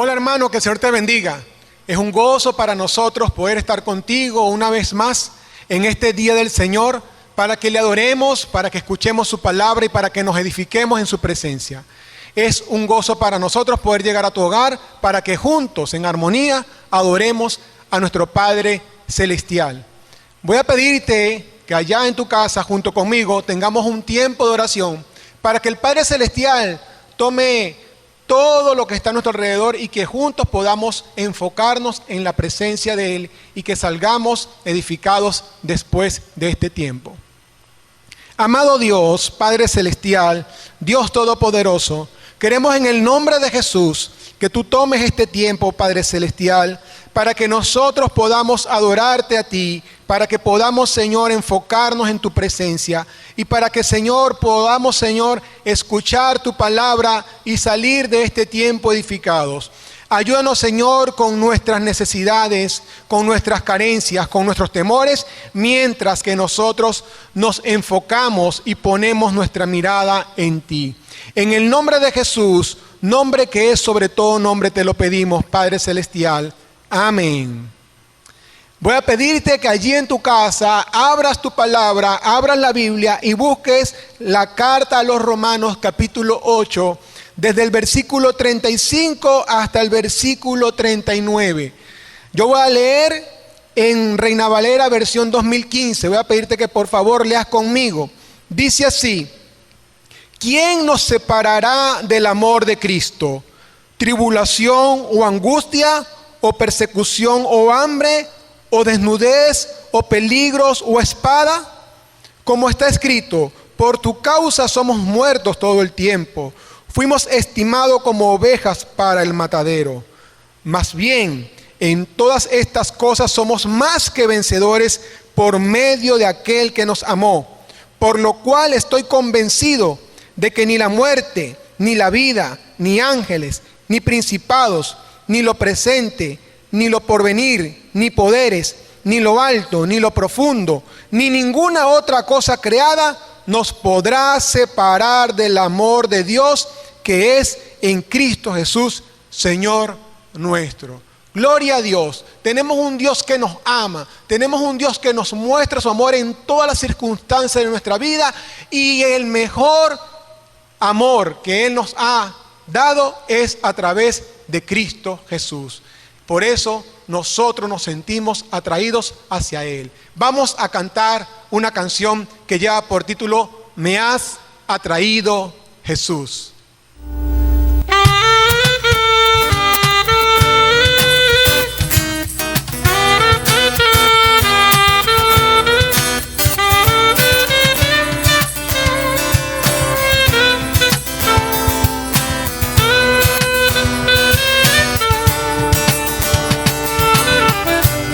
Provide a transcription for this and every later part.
Hola hermano, que el Señor te bendiga. Es un gozo para nosotros poder estar contigo una vez más en este día del Señor para que le adoremos, para que escuchemos su palabra y para que nos edifiquemos en su presencia. Es un gozo para nosotros poder llegar a tu hogar para que juntos, en armonía, adoremos a nuestro Padre Celestial. Voy a pedirte que allá en tu casa, junto conmigo, tengamos un tiempo de oración para que el Padre Celestial tome todo lo que está a nuestro alrededor y que juntos podamos enfocarnos en la presencia de Él y que salgamos edificados después de este tiempo. Amado Dios, Padre Celestial, Dios Todopoderoso, queremos en el nombre de Jesús que tú tomes este tiempo, Padre Celestial, para que nosotros podamos adorarte a ti, para que podamos, Señor, enfocarnos en tu presencia y para que, Señor, podamos, Señor, escuchar tu palabra y salir de este tiempo edificados. Ayúdanos, Señor, con nuestras necesidades, con nuestras carencias, con nuestros temores, mientras que nosotros nos enfocamos y ponemos nuestra mirada en ti. En el nombre de Jesús, nombre que es sobre todo nombre, te lo pedimos, Padre Celestial. Amén. Voy a pedirte que allí en tu casa abras tu palabra, abras la Biblia y busques la carta a los Romanos capítulo 8, desde el versículo 35 hasta el versículo 39. Yo voy a leer en Reina Valera versión 2015. Voy a pedirte que por favor leas conmigo. Dice así: ¿quién nos separará del amor de Cristo? ¿Tribulación o angustia o persecución o hambre o desnudez o peligros o espada? Como está escrito, por tu causa somos muertos todo el tiempo. Fuimos estimados como ovejas para el matadero. Más bien, en todas estas cosas somos más que vencedores por medio de aquel que nos amó. Por lo cual estoy convencido de que ni la muerte, ni la vida, ni ángeles, ni principados, ni lo presente, ni lo porvenir, ni poderes, ni lo alto, ni lo profundo, ni ninguna otra cosa creada nos podrá separar del amor de Dios que es en Cristo Jesús, Señor nuestro. Gloria a Dios. Tenemos un Dios que nos ama. Tenemos un Dios que nos muestra su amor en todas las circunstancias de nuestra vida, y el mejor amor que Él nos ha dado es a través de Cristo Jesús. Por eso nosotros nos sentimos atraídos hacia Él. Vamos a cantar una canción que lleva por título Me has atraído, Jesús.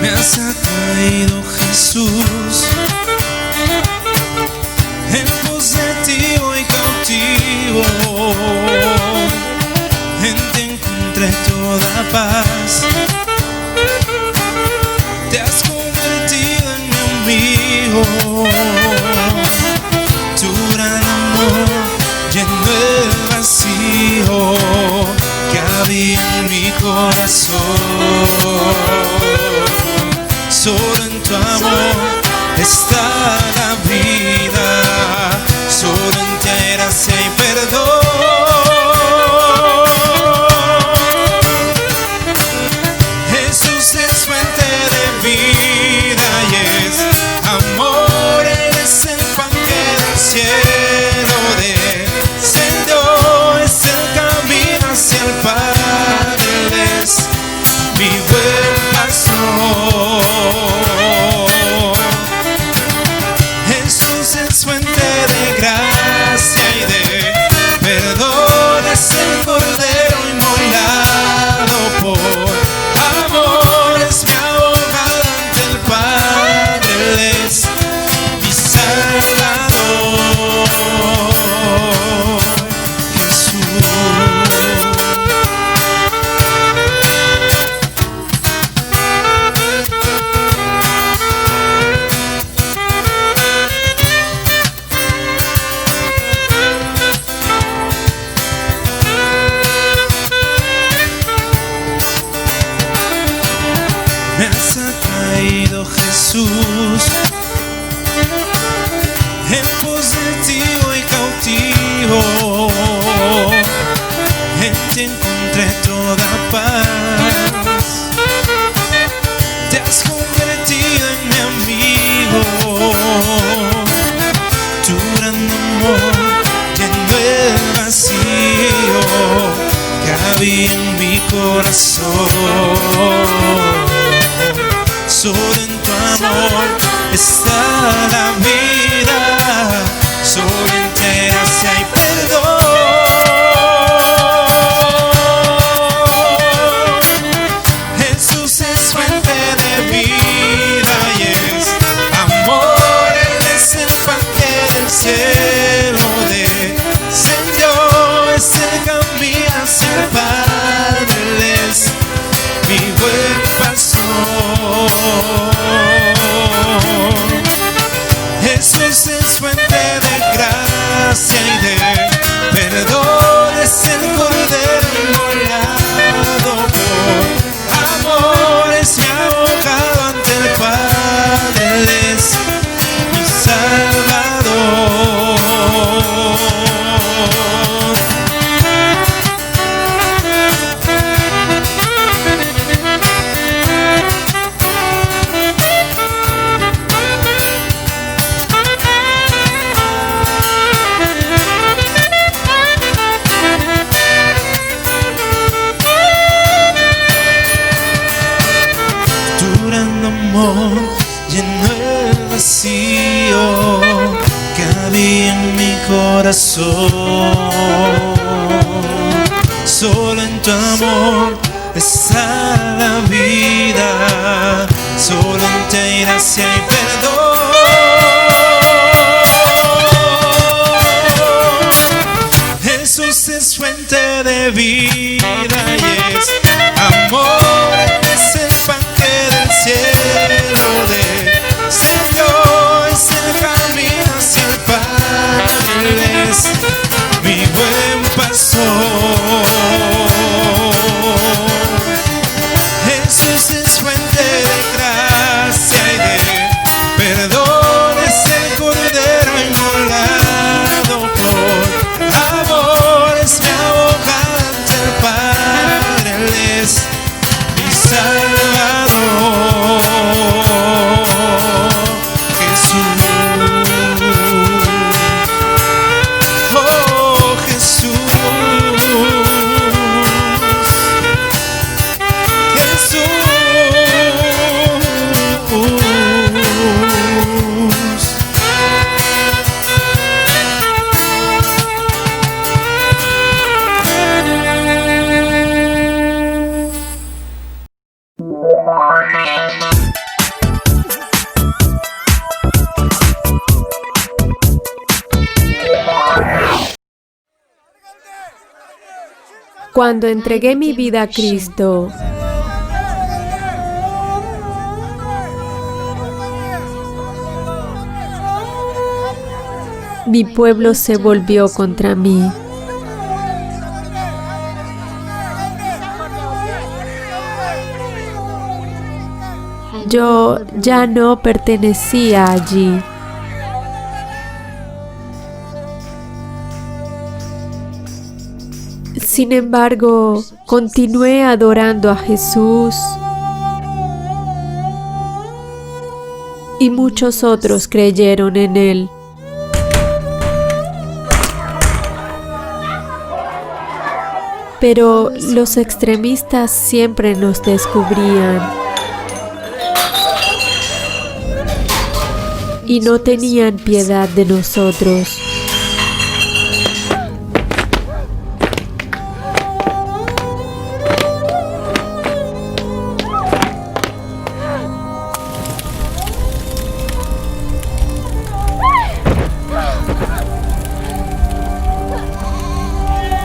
Me has atraído, Jesús, en pos de ti voy cautivo. contigo, en ti encontré toda paz. Te has convertido en mi amigo, tu gran amor llenó el vacío que había en mi corazón. Solo en tu amor está la vida, solo en ti hay gracia y perdón. Jesús es fuente de vida y es amor, Él es el pan que del cielo descendió, es el camino hacia el Padre, Él es mi buen pastor. Jesús es fuente de gracia y de perdón, es el Cordero inmolado por amor, es mi abogado ante el Padre, Él es mi Salvador. Llenó el vacío que había en mi corazón. Solo en tu amor está la vida, solo en ti hay gracia y perdón. Jesús es fuente de vida y es amor, es el pan que del cielo descendió, es el camino hacia el Padre, Él es mi buen pastor. Jesús es fuente de gracia y de perdón, es el Cordero inmolado por amor, es mi abogado ante el Padre, Él es mi Salvador. Jesús, oh Jesús, Jesús. Cuando entregué mi vida a Cristo, mi pueblo se volvió contra mí. Yo ya no pertenecía allí. Sin embargo, continué adorando a Jesús y muchos otros creyeron en Él. Pero los extremistas siempre nos descubrían y no tenían piedad de nosotros.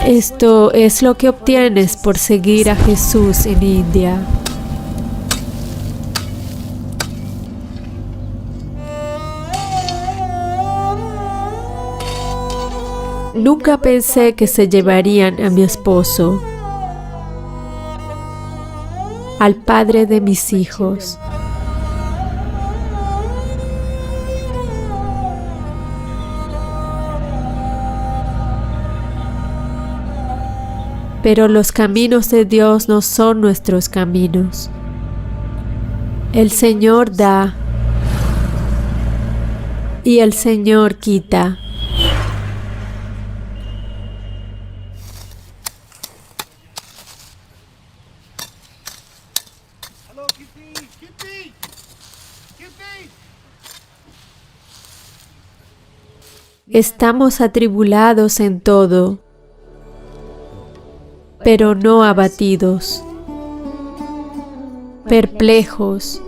Esto es lo que obtienes por seguir a Jesús en India. Nunca pensé que se llevarían a mi esposo, al padre de mis hijos. pero los caminos de Dios no son nuestros caminos. El Señor da y el Señor quita. Estamos atribulados en todo, pero no abatidos, perplejos,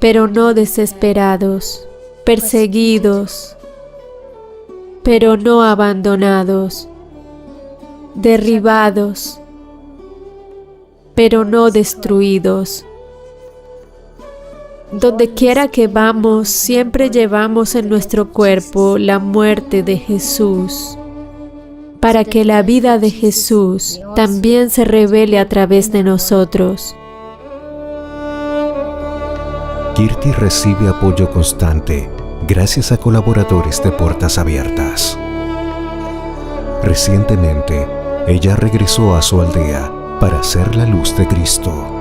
pero no desesperados, perseguidos, pero no abandonados, derribados, pero no destruidos. Donde quiera que vamos, siempre llevamos en nuestro cuerpo la muerte de Jesús, para que la vida de Jesús también se revele a través de nosotros. Kirti recibe apoyo constante gracias a colaboradores de Puertas Abiertas. Recientemente, ella regresó a su aldea para ser la luz de Cristo.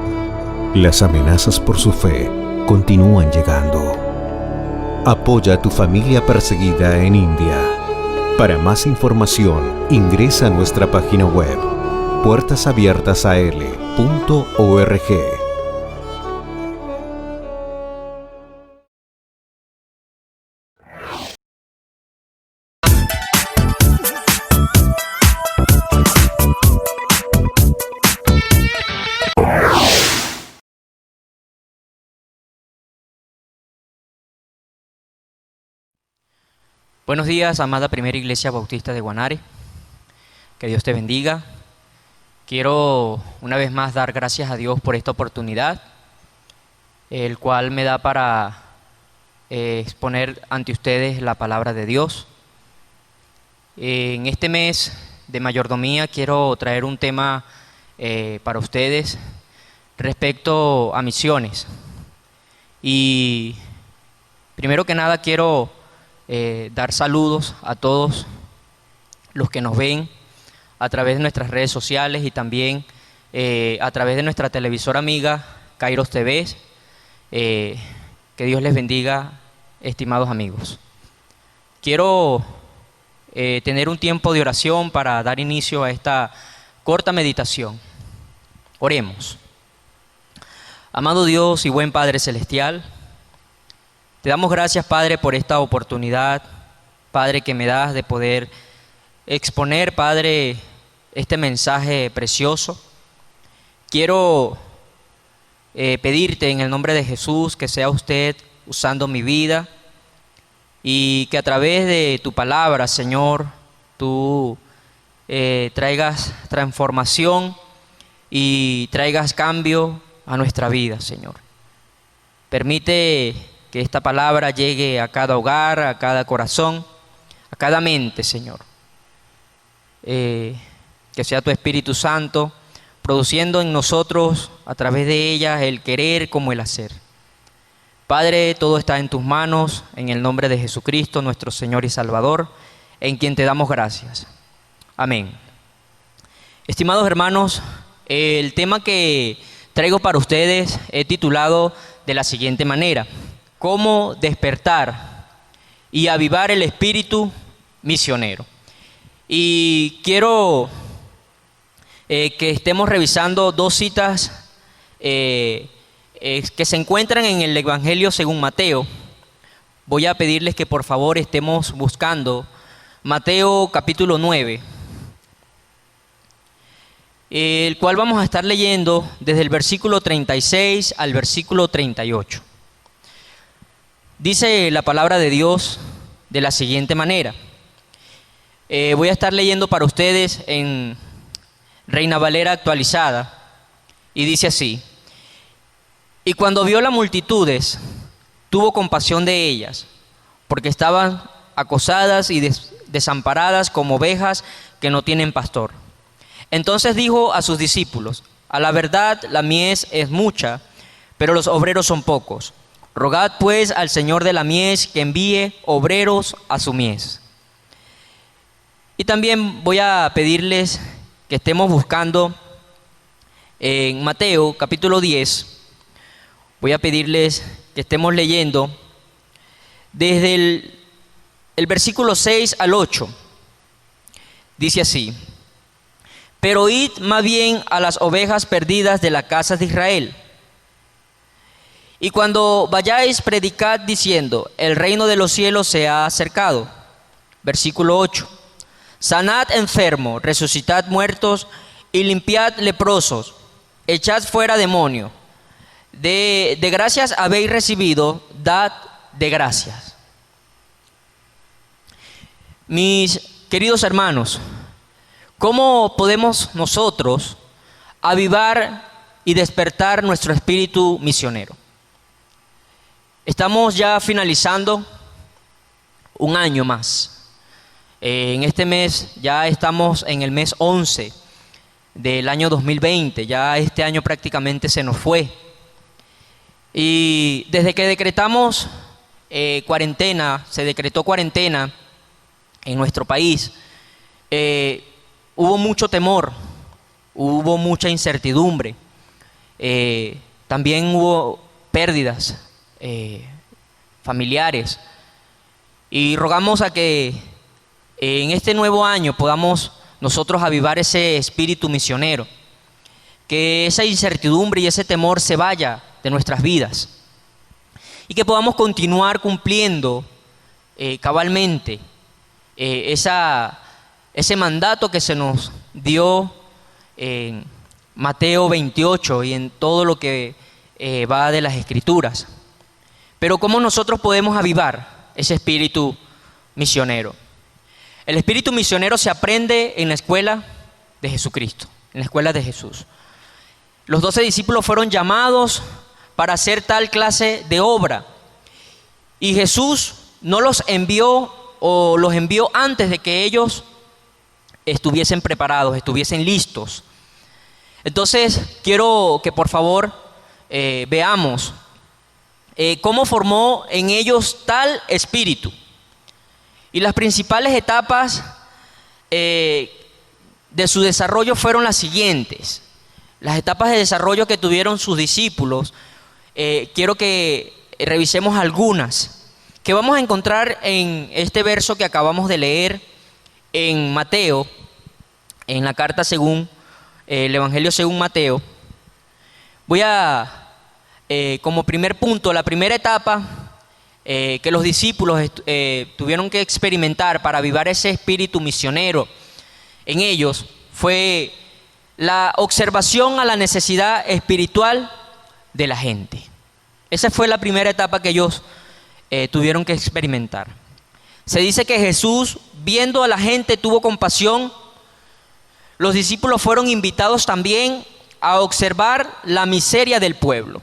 Las amenazas por su fe continúan llegando. Apoya a tu familia perseguida en India. Para más información, ingresa a nuestra página web puertasabiertasal.org. Buenos días, amada Primera Iglesia Bautista de Guanare. Que Dios te bendiga. Quiero una vez más dar gracias a Dios por esta oportunidad, el cual me da para exponer ante ustedes la palabra de Dios. En este mes de mayordomía quiero traer un tema para ustedes respecto a misiones. Y primero que nada quiero dar saludos a todos los que nos ven a través de nuestras redes sociales y también a través de nuestra televisora amiga Kairos TV. Que Dios les bendiga, estimados amigos. Quiero tener un tiempo de oración para dar inicio a esta corta meditación. Oremos. Amado Dios y buen Padre Celestial, te damos gracias, Padre, por esta oportunidad, Padre, que me das de poder exponer, Padre, este mensaje precioso. Quiero pedirte en el nombre de Jesús que sea usted usando mi vida y que a través de tu palabra, Señor, tú traigas transformación y traigas cambio a nuestra vida, Señor. Permite que esta palabra llegue a cada hogar, a cada corazón, a cada mente, Señor. Que sea tu Espíritu Santo produciendo en nosotros, a través de ella, el querer como el hacer. Padre, todo está en tus manos, en el nombre de Jesucristo, nuestro Señor y Salvador, en quien te damos gracias. Amén. Estimados hermanos, el tema que traigo para ustedes he titulado de la siguiente manera: cómo despertar y avivar el espíritu misionero. Y quiero que estemos revisando dos citas que se encuentran en el Evangelio según Mateo. Voy a pedirles que por favor estemos buscando Mateo capítulo 9, el cual vamos a estar leyendo desde el versículo 36 al versículo 38. Dice la palabra de Dios de la siguiente manera. Voy a estar leyendo para ustedes en Reina Valera actualizada y dice así: y cuando vio las multitudes, tuvo compasión de ellas, porque estaban acosadas y desamparadas como ovejas que no tienen pastor. Entonces dijo a sus discípulos: a la verdad la mies es mucha, pero los obreros son pocos. Rogad pues al Señor de la mies que envíe obreros a su mies. Y también voy a pedirles que que estemos buscando en Mateo capítulo 10. Voy a pedirles que estemos leyendo desde el versículo 6 al 8. Dice así: pero oíd más bien a las ovejas perdidas de la casa de Israel. Y cuando vayáis, predicad diciendo: el reino de los cielos se ha acercado. Versículo 8: sanad enfermos, resucitad muertos y limpiad leprosos, echad fuera demonios. De gracias habéis recibido, dad de gracias. Mis queridos hermanos, ¿cómo podemos nosotros avivar y despertar nuestro espíritu misionero? Estamos ya finalizando un año más. En este mes ya estamos en el mes 11 del año 2020. Ya este año prácticamente se nos fue. Y desde que decretamos cuarentena, se decretó cuarentena en nuestro país, hubo mucho temor, hubo mucha incertidumbre, también hubo pérdidas familiares, y rogamos a que en este nuevo año podamos nosotros avivar ese espíritu misionero, que esa incertidumbre y ese temor se vaya de nuestras vidas y que podamos continuar cumpliendo cabalmente ese mandato que se nos dio en Mateo 28 y en todo lo que va de las Escrituras. Pero ¿cómo nosotros podemos avivar ese espíritu misionero? El espíritu misionero se aprende en la escuela de Jesucristo, en la escuela de Jesús. Los 12 discípulos fueron llamados para hacer tal clase de obra, y Jesús no los envió, o los envió antes de que ellos estuviesen preparados, estuviesen listos. Entonces quiero que por favor veamos cómo formó en ellos tal espíritu. Y las principales etapas de su desarrollo fueron las siguientes. Las etapas de desarrollo que tuvieron sus discípulos, quiero que revisemos algunas, que vamos a encontrar en este verso que acabamos de leer en Mateo, en la carta según el Evangelio según Mateo. Voy a, como primer punto, la primera etapa que los discípulos tuvieron que experimentar para avivar ese espíritu misionero en ellos, fue la observación a la necesidad espiritual de la gente. Esa fue la primera etapa que ellos tuvieron que experimentar. Se dice que Jesús, viendo a la gente, tuvo compasión. Los discípulos fueron invitados también a observar la miseria del pueblo.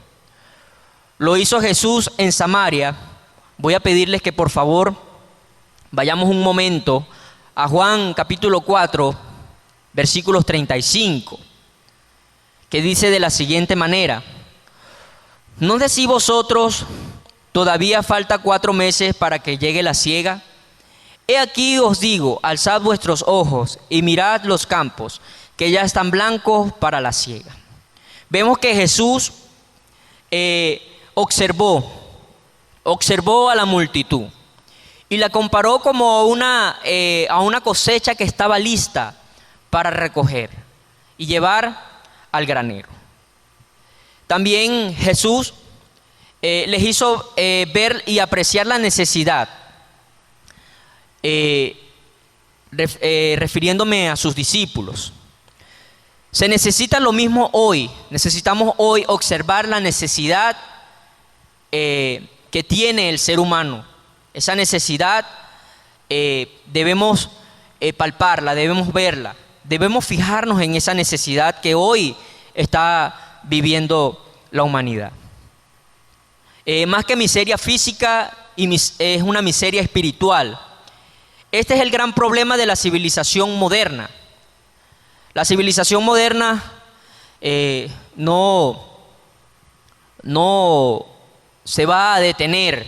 Lo hizo Jesús en Samaria. Voy a pedirles que por favor vayamos un momento a Juan capítulo 4, versículos 35, que dice de la siguiente manera: ¿no decís vosotros, todavía falta 4 meses para que llegue la siega? He aquí os digo, alzad vuestros ojos y mirad los campos, que ya están blancos para la siega. Vemos que Jesús observó a la multitud y la comparó como a una cosecha que estaba lista para recoger y llevar al granero. También Jesús les hizo ver y apreciar la necesidad, refiriéndome a sus discípulos. Se necesita lo mismo hoy. Necesitamos hoy observar la necesidad que tiene el ser humano. Esa necesidad debemos palparla, debemos verla, debemos fijarnos en esa necesidad que hoy está viviendo la humanidad. Más que miseria física, es una miseria espiritual. Este es el gran problema de la civilización moderna. La civilización moderna no se va a detener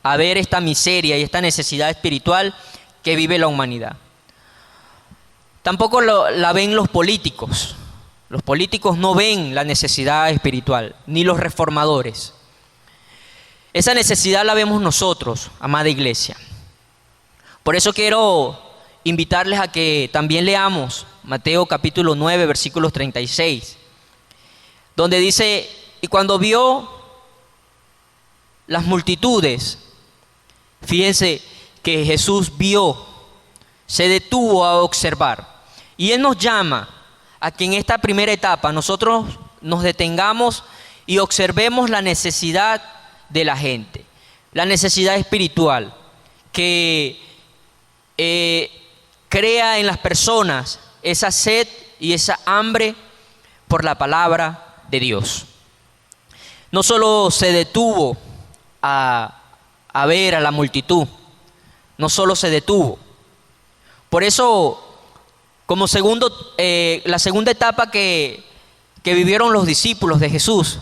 a ver esta miseria y esta necesidad espiritual que vive la humanidad. Tampoco la ven los políticos. Los políticos no ven la necesidad espiritual, ni los reformadores. Esa necesidad la vemos nosotros, amada iglesia. Por eso quiero invitarles a que también leamos Mateo capítulo 9, versículos 36, donde dice: y cuando vio las multitudes, fíjense que Jesús vio, se detuvo a observar. Y Él nos llama a que en esta primera etapa nosotros nos detengamos y observemos la necesidad de la gente, la necesidad espiritual, que crea en las personas esa sed y esa hambre por la palabra de Dios. No solo se detuvo a ver a la multitud, no solo se detuvo. Por eso, como la segunda etapa que vivieron los discípulos de Jesús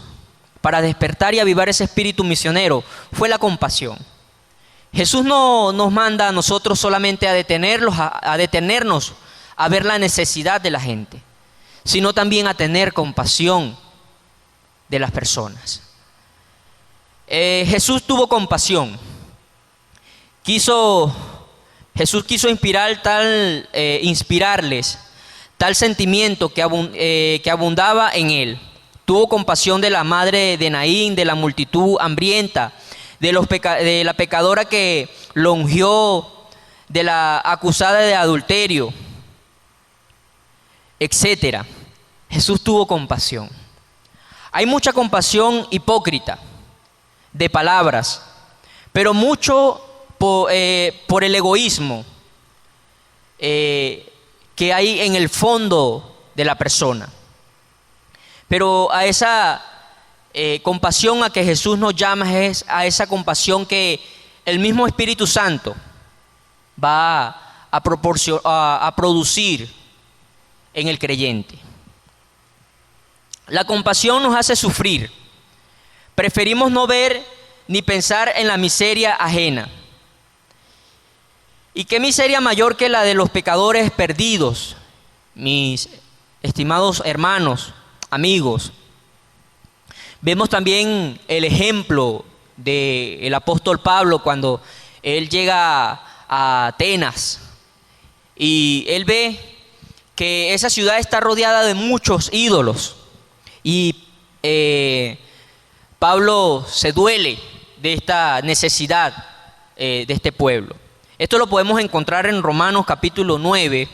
para despertar y avivar ese espíritu misionero fue la compasión. Jesús no nos manda a nosotros solamente a detenernos a ver la necesidad de la gente, sino también a tener compasión de las personas. Jesús tuvo compasión. Jesús quiso inspirarles tal sentimiento que abundaba en él. Tuvo compasión de la madre de Naín, de la multitud hambrienta, de la pecadora que lo ungió, de la acusada de adulterio, etc. Jesús tuvo compasión. Hay mucha compasión hipócrita de palabras, pero mucho por el egoísmo que hay en el fondo de la persona. Pero a esa compasión a que Jesús nos llama es a esa compasión que el mismo Espíritu Santo va a producir en el creyente. La compasión nos hace sufrir. Preferimos no ver ni pensar en la miseria ajena. ¿Y qué miseria mayor que la de los pecadores perdidos, mis estimados hermanos, amigos? Vemos también el ejemplo del apóstol Pablo cuando él llega a Atenas y él ve que esa ciudad está rodeada de muchos ídolos y Pablo se duele de esta necesidad de este pueblo. Esto lo podemos encontrar en Romanos capítulo 9,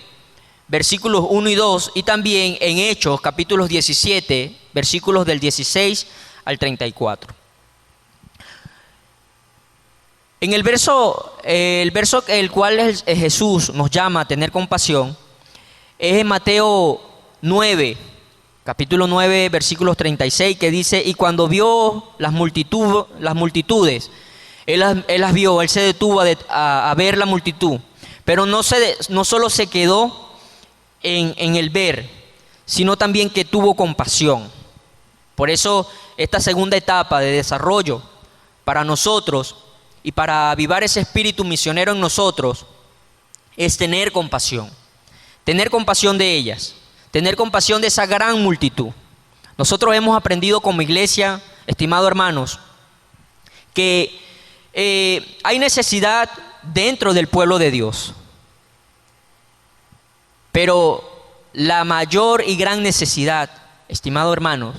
versículos 1 y 2, y también en Hechos capítulos 17, versículos del 16 al 34. En el verso el cual Jesús nos llama a tener compasión es en Mateo 9, capítulo 9, versículos 36, que dice: y cuando vio las multitudes, él las vio, él se detuvo a ver la multitud, pero no solo se quedó en el ver, sino también que tuvo compasión. Por eso esta segunda etapa de desarrollo para nosotros y para avivar ese espíritu misionero en nosotros es tener compasión de ellas, tener compasión de esa gran multitud. Nosotros hemos aprendido como iglesia, estimados hermanos, que hay necesidad dentro del pueblo de Dios, pero la mayor y gran necesidad, estimados hermanos,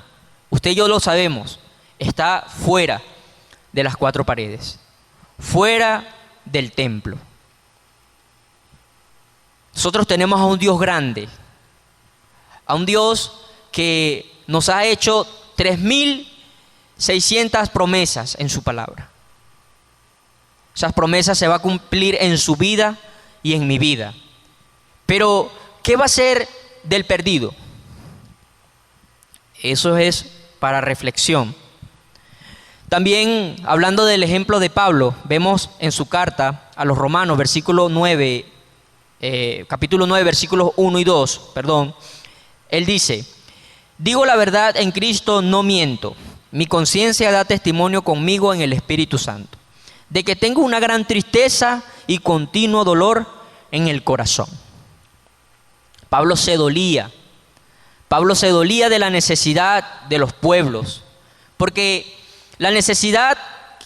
usted y yo lo sabemos, está fuera de las cuatro paredes, fuera del templo. Nosotros tenemos a un Dios grande, a un Dios que nos ha hecho 3.600 promesas en su palabra. Esas promesas se van a cumplir en su vida y en mi vida. Pero, ¿qué va a ser del perdido? Eso es para reflexión. También, hablando del ejemplo de Pablo, vemos en su carta a los Romanos, capítulo 9, versículos 1 y 2, él dice: digo la verdad en Cristo, no miento. Mi conciencia da testimonio conmigo en el Espíritu Santo, de que tengo una gran tristeza y continuo dolor en el corazón. Pablo se dolía. Pablo se dolía de la necesidad de los pueblos, porque la necesidad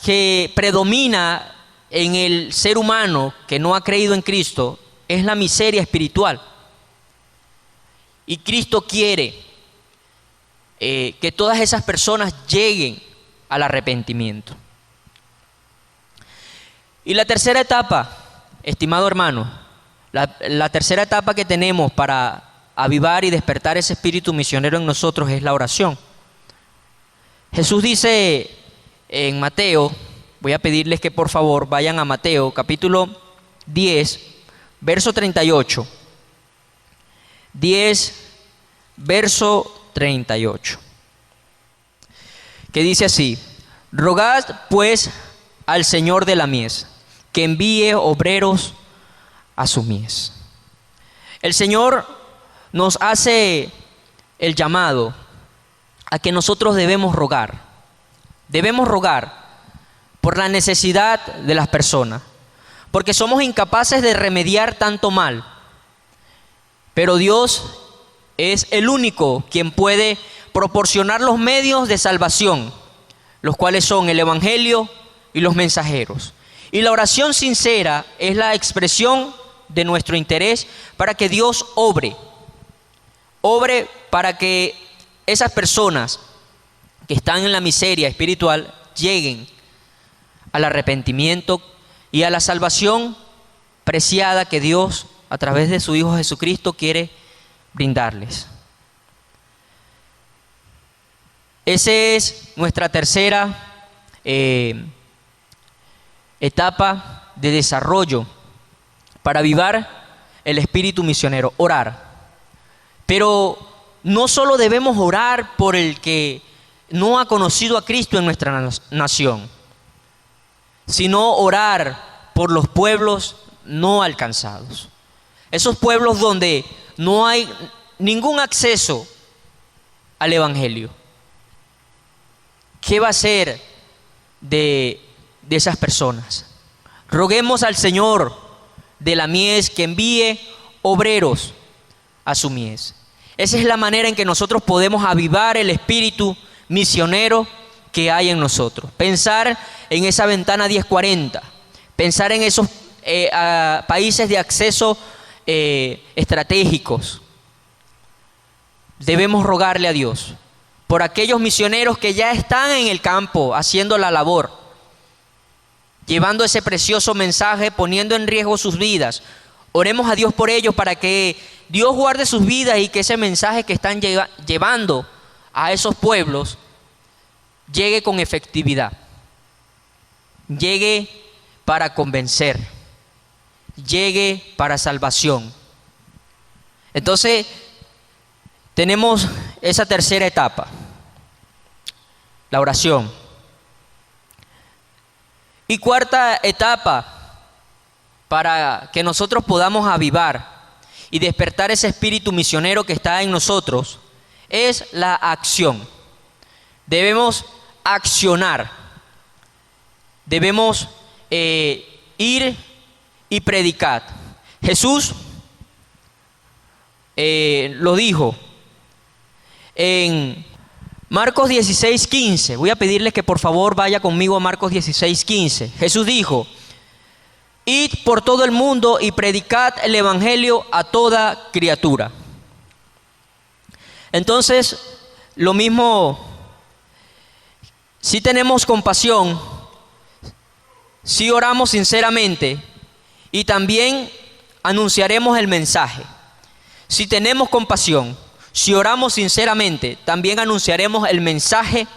que predomina en el ser humano que no ha creído en Cristo es la miseria espiritual. Y Cristo quiere que todas esas personas lleguen al arrepentimiento. Y la tercera etapa, estimado hermano, la tercera etapa que tenemos para avivar y despertar ese espíritu misionero en nosotros es la oración. Jesús dice en Mateo, voy a pedirles que por favor vayan a Mateo capítulo 10, verso 38. 10, verso 38. Que dice así: rogad pues al Señor de la mies, que envíe obreros a su mies. El Señor nos hace el llamado a que nosotros debemos rogar por la necesidad de las personas, porque somos incapaces de remediar tanto mal, pero Dios es el único quien puede proporcionar los medios de salvación, los cuales son el Evangelio y los mensajeros. Y la oración sincera es la expresión de nuestro interés para que Dios obre para que esas personas que están en la miseria espiritual lleguen al arrepentimiento y a la salvación preciada que Dios, a través de su Hijo Jesucristo, quiere brindarles. Esa es nuestra tercera etapa de desarrollo para avivar el espíritu misionero, orar. Pero no solo debemos orar por el que no ha conocido a Cristo en nuestra nación, sino orar por los pueblos no alcanzados. Esos pueblos donde no hay ningún acceso al Evangelio. ¿Qué va a ser de esas personas? Roguemos al Señor de la mies que envíe obreros a su mies. Esa es la manera en que nosotros podemos avivar el espíritu misionero que hay en nosotros. Pensar en esa ventana 1040, pensar en esos países de acceso estratégicos. Debemos rogarle a Dios por aquellos misioneros que ya están en el campo haciendo la labor, llevando ese precioso mensaje, poniendo en riesgo sus vidas. Oremos a Dios por ellos para que Dios guarde sus vidas y que ese mensaje que están llevando a esos pueblos llegue con efectividad, llegue para convencer, llegue para salvación. Entonces, tenemos esa tercera etapa, la oración. Y cuarta etapa, para que nosotros podamos avivar y despertar ese espíritu misionero que está en nosotros, es la acción. Debemos accionar, debemos ir y predicar. Jesús lo dijo en Marcos 16:15. Voy a pedirles que por favor vaya conmigo a Marcos 16:15. Jesús dijo: id por todo el mundo y predicad el evangelio a toda criatura. Entonces, lo mismo, si tenemos compasión, si oramos sinceramente y también anunciaremos el mensaje. Si tenemos compasión, si oramos sinceramente, también anunciaremos el mensaje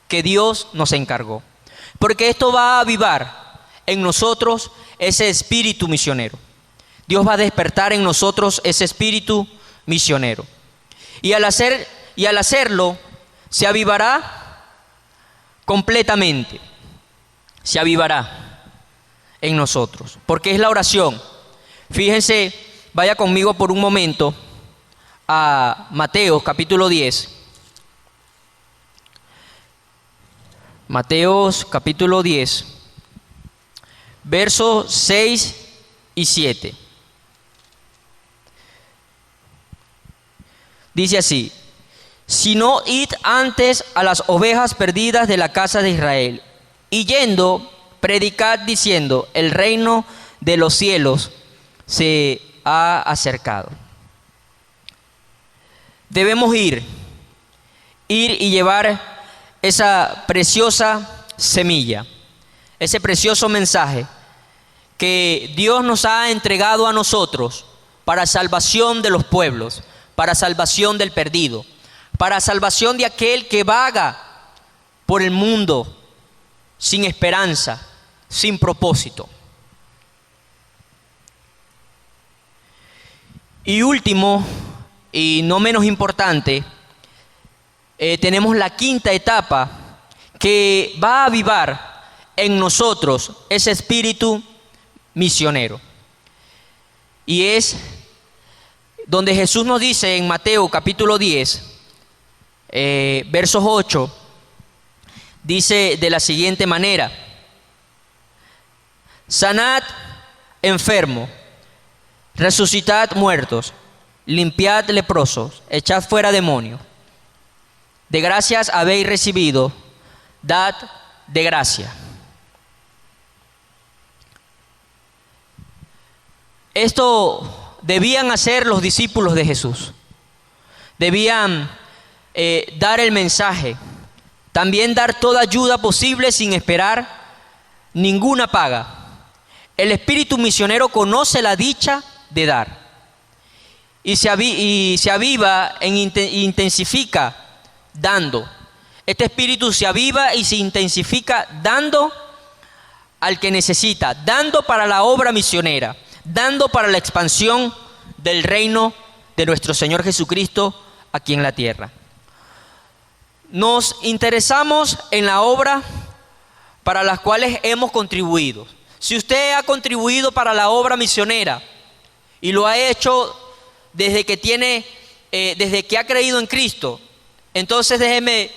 que Dios nos encargó. Porque esto va a avivar en nosotros ese espíritu misionero. Dios va a despertar en nosotros ese espíritu misionero. Y al hacerlo, se avivará completamente. Se avivará en nosotros. Porque es la oración. Fíjense, vaya conmigo por un momento a Mateo capítulo 10. Mateo capítulo 10, versos 6 y 7. Dice así: sino id antes a las ovejas perdidas de la casa de Israel, y yendo, predicad diciendo, el reino de los cielos se ha acercado. Debemos ir y llevar esa preciosa semilla, ese precioso mensaje que Dios nos ha entregado a nosotros para salvación de los pueblos, para salvación del perdido, para salvación de aquel que vaga por el mundo sin esperanza, sin propósito. Y último, y no menos importante, tenemos la quinta etapa que va a avivar en nosotros ese espíritu misionero. Y es donde Jesús nos dice en Mateo capítulo 10, versos 8, dice de la siguiente manera: sanad enfermos, resucitad muertos, limpiad leprosos, echad fuera demonios. De gracias habéis recibido, dad de gracia. Esto debían hacer los discípulos de Jesús. Debían dar el mensaje, también dar toda ayuda posible sin esperar ninguna paga. El espíritu misionero conoce la dicha de dar y se aviva e intensifica dando. Este espíritu se aviva y se intensifica dando al que necesita, dando para la obra misionera, dando para la expansión del reino de nuestro Señor Jesucristo aquí en la tierra. Nos interesamos en la obra para las cuales hemos contribuido. Si usted ha contribuido para la obra misionera y lo ha hecho desde que ha creído en Cristo, entonces déjeme,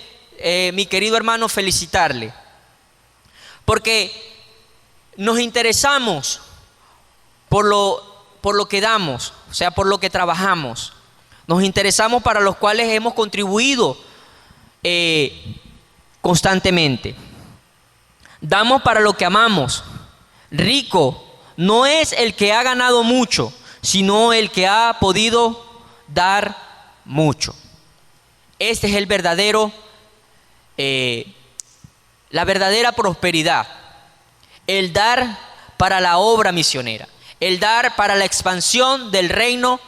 mi querido hermano, felicitarle, porque nos interesamos por lo que damos, o sea, por lo que trabajamos. Nos interesamos para los cuales hemos contribuido constantemente. Damos para lo que amamos. Rico no es el que ha ganado mucho, sino el que ha podido dar mucho. Este es el verdadero, la verdadera prosperidad. El dar para la obra misionera. El dar para la expansión del reino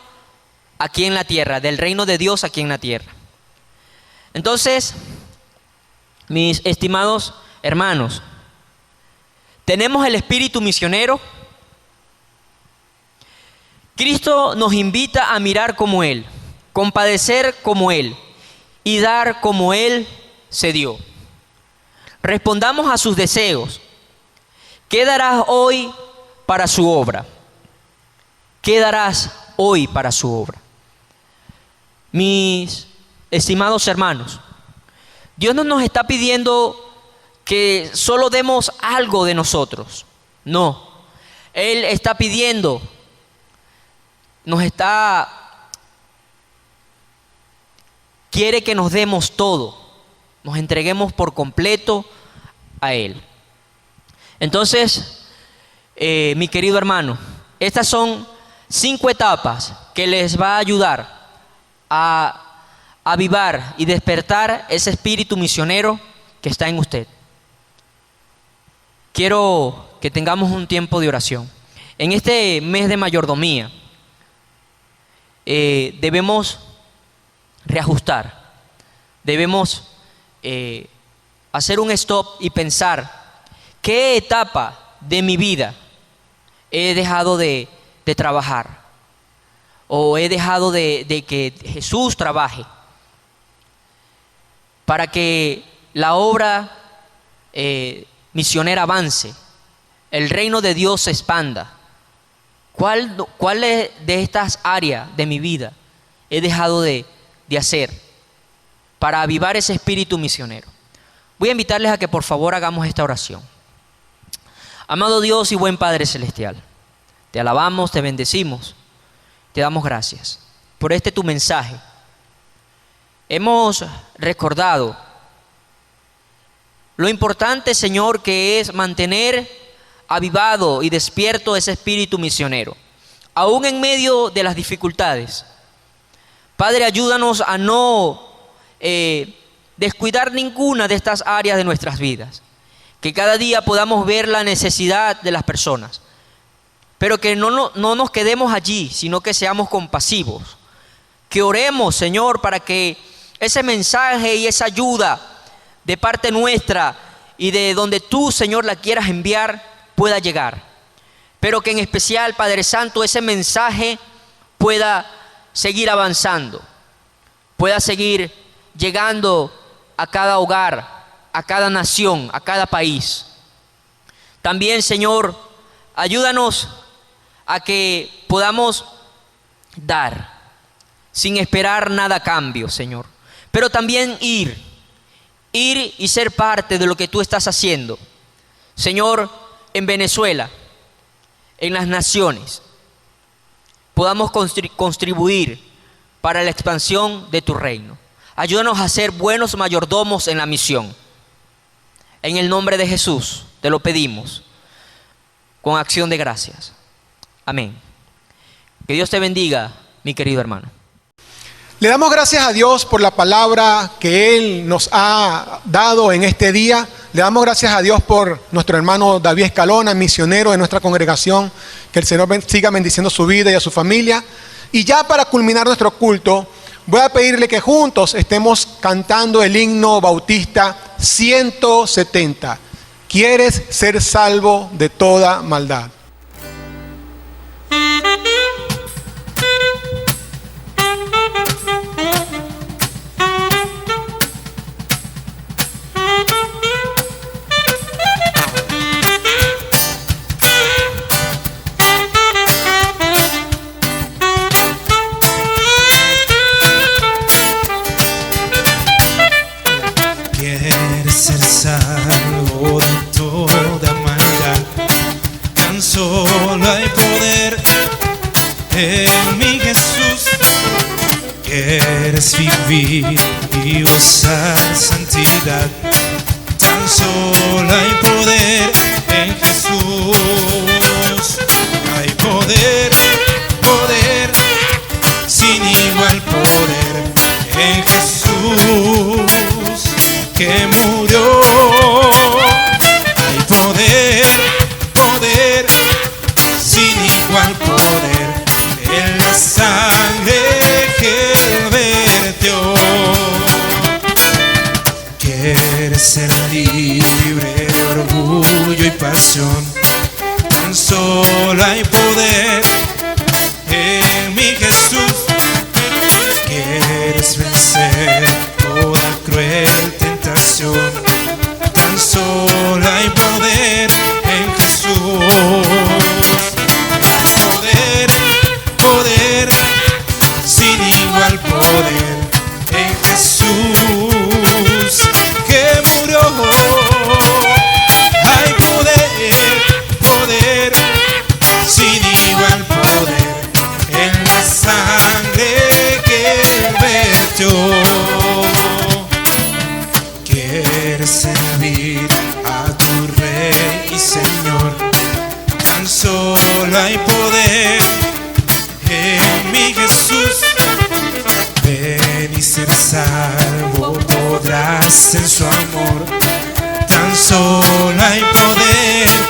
aquí en la tierra, del reino de Dios aquí en la tierra. Entonces, mis estimados hermanos, tenemos el espíritu misionero. Cristo nos invita a mirar como Él, compadecer como Él y dar como Él se dio. Respondamos a sus deseos. ¿Qué darás hoy para su obra? ¿Qué darás hoy para su obra? Mis estimados hermanos, Dios no nos está pidiendo que solo demos algo de nosotros. No, Él está pidiendo, quiere que nos demos todo, nos entreguemos por completo a Él. Entonces, mi querido hermano, estas son 5 etapas que les va a ayudar a avivar y despertar ese espíritu misionero que está en usted. Quiero que tengamos un tiempo de oración. En este mes de mayordomía debemos reajustar, debemos hacer un stop y pensar qué etapa de mi vida he dejado de trabajar o he dejado de que Jesús trabaje para que la obra misionera avance, el reino de Dios se expanda. ¿Cuál de estas áreas de mi vida he dejado de hacer para avivar ese espíritu misionero? Voy a invitarles a que por favor hagamos esta oración. Amado Dios y buen Padre Celestial, te alabamos, te bendecimos, te damos gracias por tu mensaje hemos recordado lo importante, Señor, que es mantener avivado y despierto ese espíritu misionero, aún en medio de las dificultades. Padre, ayúdanos a no descuidar ninguna de estas áreas de nuestras vidas, que cada día podamos ver la necesidad de las personas, pero que no nos quedemos allí, sino que seamos compasivos, que oremos, Señor, para que ese mensaje y esa ayuda de parte nuestra y de donde tú, Señor, la quieras enviar, pueda llegar. Pero que en especial, Padre Santo, ese mensaje pueda seguir avanzando, pueda seguir llegando a cada hogar, a cada nación, a cada país. También, Señor, ayúdanos a que podamos dar sin esperar nada a cambio, Señor. Pero también ir y ser parte de lo que tú estás haciendo, Señor, en Venezuela, en las naciones. Podamos contribuir para la expansión de tu reino. Ayúdanos a ser buenos mayordomos en la misión. En el nombre de Jesús te lo pedimos, con acción de gracias. Amén. Que Dios te bendiga, mi querido hermano. Le damos gracias a Dios por la palabra que Él nos ha dado en este día. Le damos gracias a Dios por nuestro hermano David Escalona, misionero de nuestra congregación. Que el Señor siga bendiciendo su vida y a su familia. Y ya para culminar nuestro culto, voy a pedirle que juntos estemos cantando el himno bautista 170. ¿Quieres ser salvo de toda maldad? Ser salvo de toda maldad, tan solo hay poder en mi Jesús. Quieres vivir y gozar santidad, tan solo hay poder en Jesús. Hay poder, poder, sin igual poder en Jesús que murió. Hay poder, poder, sin igual poder en la sangre que Él vertió. Quieres ser libre de orgullo y pasión, tan solo hay poder en mi Jesús. Quieres vencer toda cruel tentación, tan solo hay poder en Jesús. Poder, poder, sin igual poder en Jesús que murió. Hay poder, poder, sin igual poder en la sangre que Él vertió. Quieres servir a tu Rey y Señor, tan solo hay poder en mi Jesús. Ven y ser salvo podrás en su amor, tan solo hay poder